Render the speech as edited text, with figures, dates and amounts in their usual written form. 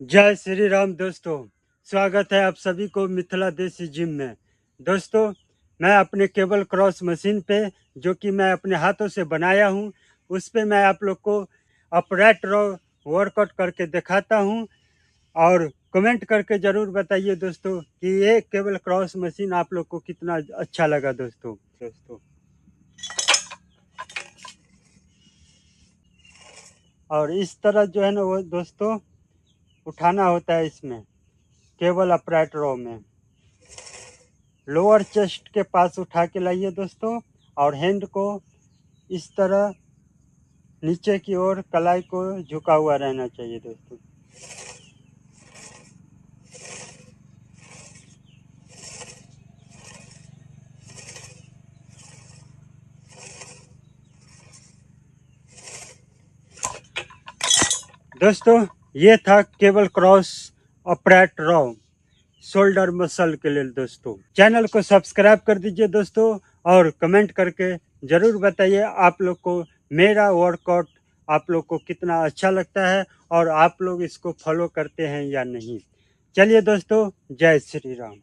जय श्री राम दोस्तों। स्वागत है आप सभी को मिथिला देसी जिम में। दोस्तों, मैं अपने केबल क्रॉस मशीन पे, जो कि मैं अपने हाथों से बनाया हूँ, उस पे मैं आप लोग को अपराइट रो वर्कआउट करके दिखाता हूँ। और कमेंट करके ज़रूर बताइए दोस्तों कि ये केबल क्रॉस मशीन आप लोग को कितना अच्छा लगा। दोस्तों और इस तरह जो है ना वो दोस्तों उठाना होता है इसमें, केबल अपराइट रो में। लोअर चेस्ट के पास उठा के लाइए दोस्तों, और हैंड को इस तरह नीचे की ओर कलाई को झुका हुआ रहना चाहिए दोस्तों। दोस्तों, ये था केबल क्रॉस अपराइट रो शोल्डर मसल के लिए। दोस्तों, चैनल को सब्सक्राइब कर दीजिए दोस्तों, और कमेंट करके ज़रूर बताइए आप लोग को मेरा वर्कआउट आप लोग को कितना अच्छा लगता है, और आप लोग इसको फॉलो करते हैं या नहीं। चलिए दोस्तों, जय श्री राम।